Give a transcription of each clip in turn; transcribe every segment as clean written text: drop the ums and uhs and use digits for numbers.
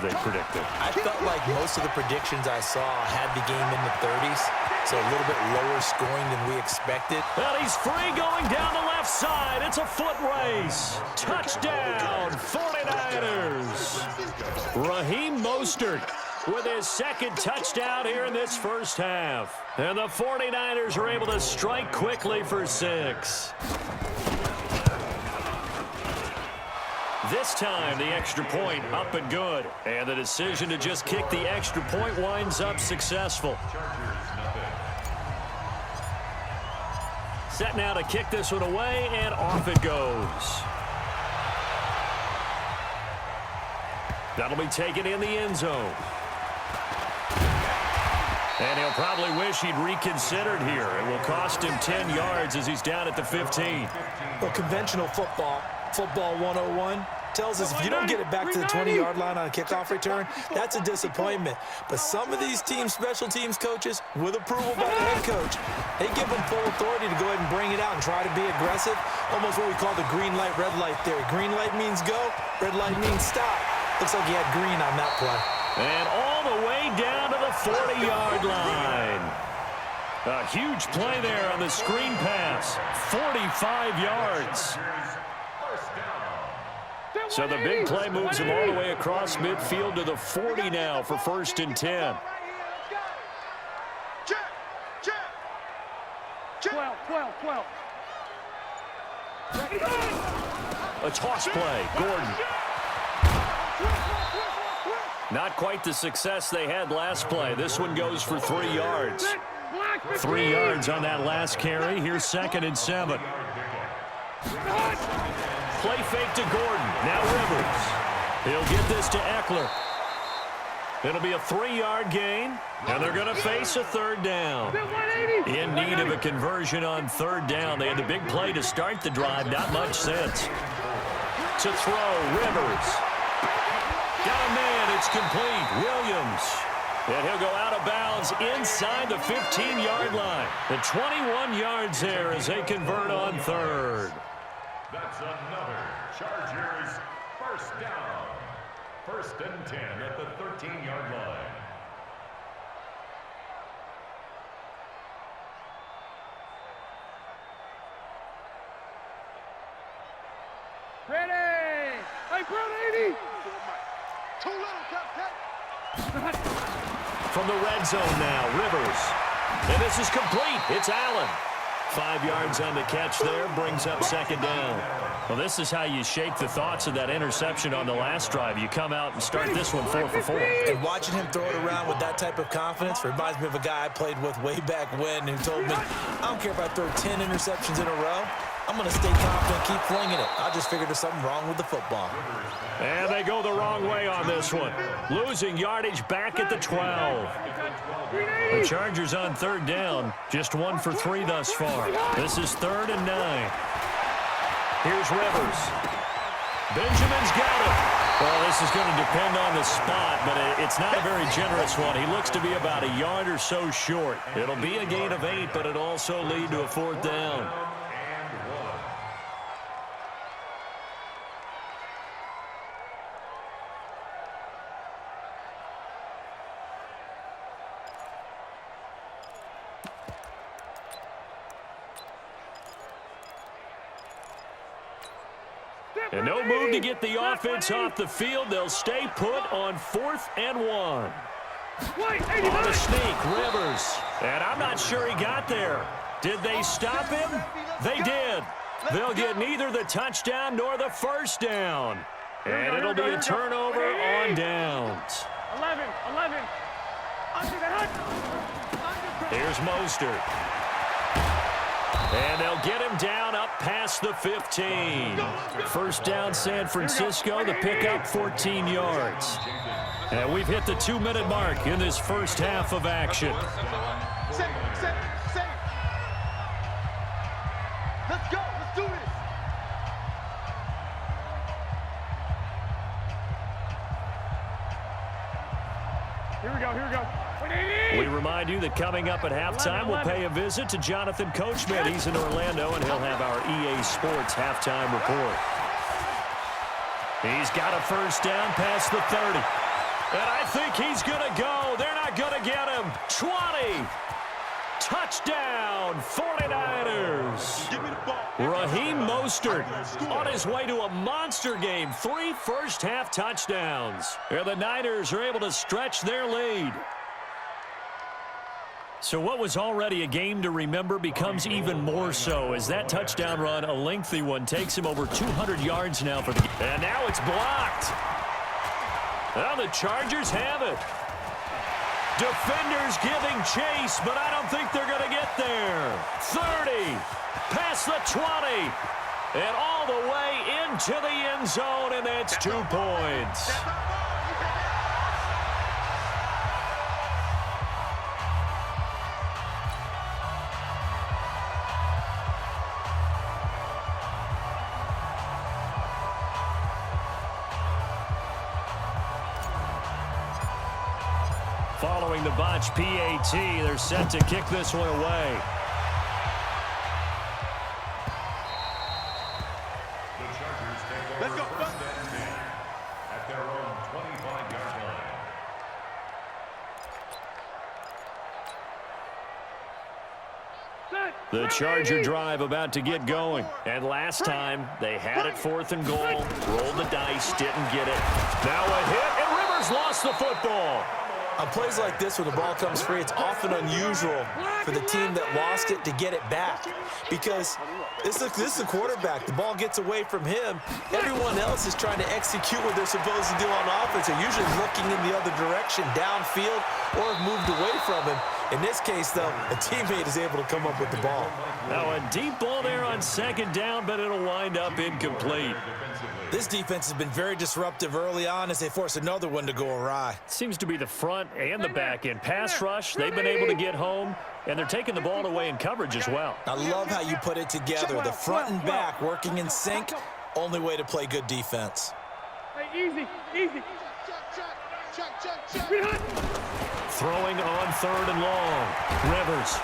they predicted. I felt like most of the predictions I saw had the game in the 30s, so a little bit lower scoring than we expected. Well, he's free going down the left side. It's a foot race. Touchdown, 49ers. Raheem Mostert with his second touchdown here in this first half. And the 49ers are able to strike quickly for 6. This time, the extra point up and good. And the decision to just kick the extra point winds up successful. Set now to kick this one away, and off it goes. That'll be taken in the end zone. And he'll probably wish he'd reconsidered here. It will cost him 10 yards as he's down at the 15. Well, conventional football 101, tells us if you don't get it back to the 20-yard line on a kickoff return, that's a disappointment. But some of these team special teams coaches, with approval by the head coach, they give them full authority to go ahead and bring it out and try to be aggressive, almost what we call the green light, red light theory. Green light means go, red light means stop. Looks like he had green on that play. And all the way down to the 40-yard line. A huge play there on the screen pass. 45 yards. So the big play moves him all the way across midfield to the 40 now for 1st and 10. 12. A toss play, Gordon. Not quite the success they had last play. This one goes for 3 yards. 3 yards on that last carry. Here's 2nd and 7. Play fake to Gordon. Now Rivers. He'll get this to Eckler. It'll be a 3-yard gain, and they're going to face a 3rd down. In need of a conversion on 3rd down. They had the big play to start the drive. Not much sense. To throw, Rivers. Got a man. It's complete. Williams. And he'll go out of bounds inside the 15-yard line. The 21 yards there as they convert on 3rd. That's another Chargers 1st down. 1st and 10 at the 13-yard line. Ready! Hey, Brad 80! Too little, Captain! From the red zone now, Rivers. And this is complete. It's Allen. 5 yards on the catch there, brings up 2nd down. Well, this is how you shake the thoughts of that interception on the last drive. You come out and start this one 4 for 4. And watching him throw it around with that type of confidence reminds me of a guy I played with way back when who told me, I don't care if I throw 10 interceptions in a row. I'm going to stay confident, keep flinging it. I just figured there's something wrong with the football. And they go the wrong way on this one. Losing yardage back at the 12. The Chargers on 3rd down. Just 1 for 3 thus far. This is 3rd and 9. Here's Rivers. Benjamin's got it. Well, this is going to depend on the spot, but it's not a very generous one. He looks to be about a yard or so short. It'll be a gain of 8, but it'll also lead to a 4th down. And no move to get the offense off the field. They'll stay put on 4th and 1. On a sneak, Rivers. And I'm not sure he got there. Did they stop him? They did. They'll get neither the touchdown nor the 1st down. And it'll be a turnover on downs. 11. Here's Mostert. And they'll get him down up past the 15. 1st down, San Francisco. The pickup, 14 yards. And we've hit the 2-minute mark in this first half of action. Set. Let's go. Let's do this. Here we go. We remind you that coming up at halftime, we'll pay a visit to Jonathan Coachman. He's in Orlando, and he'll have our EA Sports halftime report. He's got a 1st down past the 30. And I think he's going to go. They're not going to get him. 20. Touchdown, 49ers. Raheem Mostert on his way to a monster game. 3 first-half touchdowns. And the Niners are able to stretch their lead. So what was already a game to remember becomes even more so as that touchdown run, a lengthy one, takes him over 200 yards now for the game. And now it's blocked. Well, the Chargers have it. Defenders giving chase, but I don't think they're going to get there. 30, past the 20, and all the way into the end zone, and that's 2 points. Following the botch PAT, they're set to kick this one away. The Chargers take over first and 10 at their own 25-yard line. The Charger drive about to get going. And last time, they had it 4th and goal, rolled the dice, didn't get it. Now a hit, and Rivers lost the football. On plays like this where the ball comes free, it's often unusual for the team that lost it to get it back. Because this is the quarterback. The ball gets away from him. Everyone else is trying to execute what they're supposed to do on offense. They're usually looking in the other direction, downfield, or have moved away from him. In this case, though, a teammate is able to come up with the ball. Now a deep ball there on 2nd down, but it'll wind up incomplete. This defense has been very disruptive early on as they force another one to go awry. Seems to be the front and the back end. Pass rush, they've been able to get home, and they're taking the ball away in coverage as well. I love how you put it together. The front and back working in sync, only way to play good defense. Hey, easy, easy. Throwing on 3rd and long. Rivers.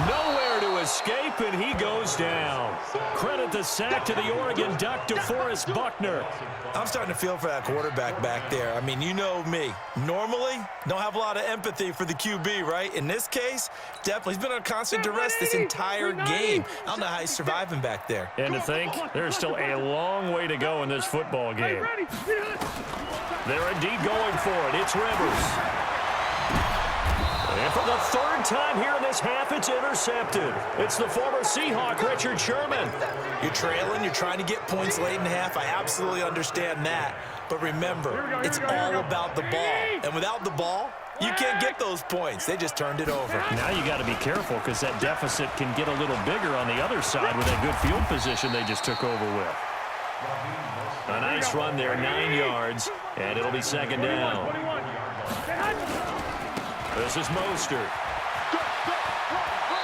Nowhere to escape, and he goes down. Credit the sack to the Oregon Duck, DeForest Buckner. I'm starting to feel for that quarterback back there. I mean, you know me. Normally, don't have a lot of empathy for the QB, right? In this case, definitely. He's been on constant duress this entire game. I don't know how he's surviving back there. And to think, there's still a long way to go in this football game. They're indeed going for it. It's Rivers. And for the 3rd time here in this half, it's intercepted. It's the former Seahawk, Richard Sherman. You're trailing. You're trying to get points late in the half. I absolutely understand that. But remember, it's all about the ball. And without the ball, you can't get those points. They just turned it over. Now you got to be careful because that deficit can get a little bigger on the other side with that good field position they just took over with. A nice run there, 9 yards, and it'll be 2nd down. This is Mostert.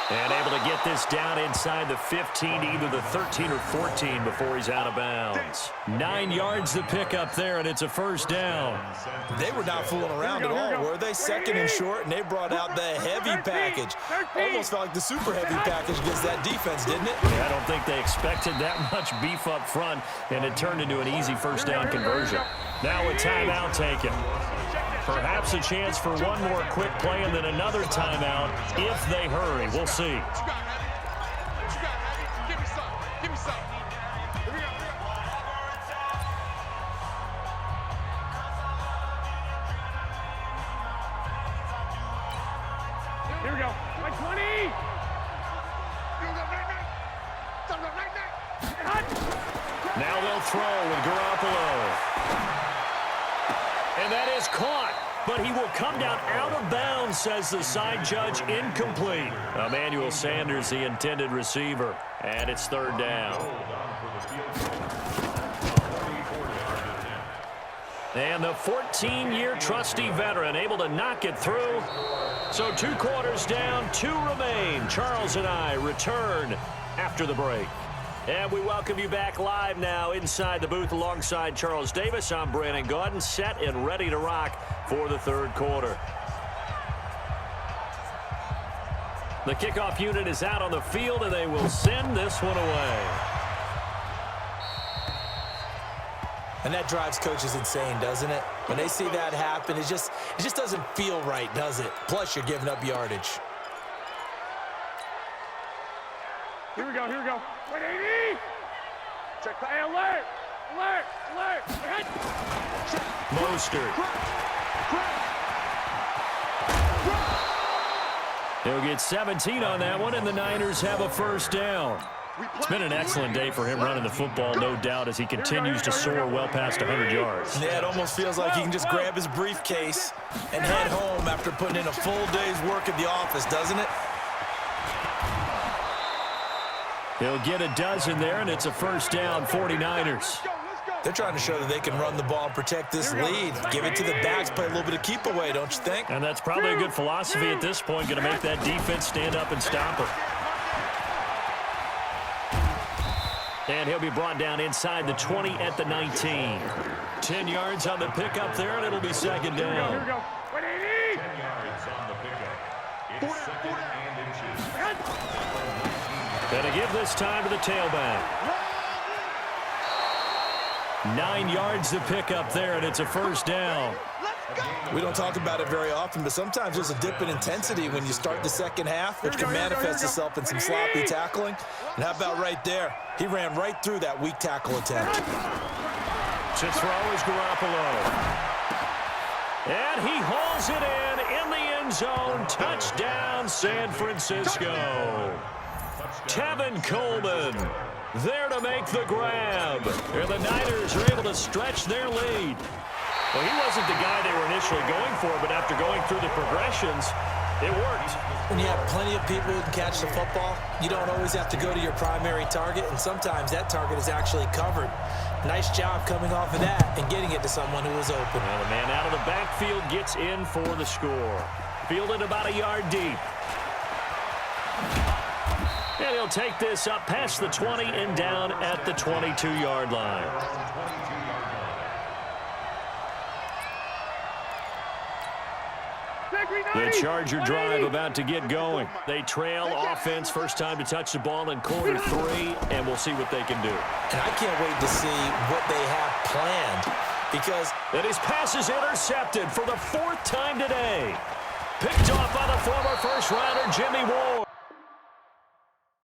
And able to get this down inside the 15 to either the 13 or 14 before he's out of bounds. 9 yards to pick up there, and it's a 1st down. They were not fooling around at all, were they? 2nd and short, and they brought out the heavy package. Almost felt like the super heavy package against that defense, didn't it? Yeah, I don't think they expected that much beef up front, and it turned into an easy 1st down conversion. Now a timeout taken. Perhaps a chance for one more quick play and then another timeout if they hurry. We'll see. Give me some. Here we go. Like 20. Now they'll throw with Garoppolo. And that is caught, but he will come down out of bounds, says the side judge, incomplete. Emmanuel Sanders, the intended receiver, and it's 3rd down. And the 14-year trusty veteran able to knock it through. So 2 quarters down, 2 remain. Charles and I return after the break. And we welcome you back live now inside the booth alongside Charles Davis. I'm Brandon Gaudin, set and ready to rock for the 3rd quarter. The kickoff unit is out on the field, and they will send this one away. And that drives coaches insane, doesn't it? When they see that happen, it just doesn't feel right, does it? Plus, you're giving up yardage. Here we go. 180. Check. Hey, alert. Mostert. He'll get 17 on that one, and the Niners have a first down. It's been an excellent day for him running the football, no doubt, as he continues to soar well past 100 yards. Yeah, it almost feels like he can just grab his briefcase and head home after putting in a full day's work at the office, doesn't it? He'll get a dozen there, and it's a first down, 49ers. They're trying to show that they can run the ball and protect this lead. Give it to the backs, play a little bit of keep away, don't you think? And that's probably a good philosophy at this point, going to make that defense stand up and stop it. And he'll be brought down inside the 20 at the 19. 10 yards on the pickup there, and it'll be second down. Here we go. 180. 10 yards on the pickup. It's second and inches. Gonna give this time to the tailback. 9 yards to pick up there, and it's a first down. We don't talk about it very often, but sometimes there's a dip in intensity when you start the second half, which can manifest itself in some sloppy tackling. And how about right there? He ran right through that weak tackle attempt. To throw is Garoppolo. And he hauls it in the end zone. Touchdown, San Francisco. Tevin Coleman there to make the grab. And the Niners are able to stretch their lead. Well, he wasn't the guy they were initially going for, but after going through the progressions, it worked. When you have plenty of people who can catch the football, you don't always have to go to your primary target, and sometimes that target is actually covered. Nice job coming off of that and getting it to someone who was open. Well, the man out of the backfield gets in for the score. Fielded about a yard deep. And he'll take this up past the 20 and down at the 22-yard line. The Charger drive about to get going. They trail offense, first time to touch the ball in quarter 3, and we'll see what they can do. And I can't wait to see what they have planned, because... And his pass is intercepted for the 4th time today. Picked off by the former first-rounder Jimmy Ward.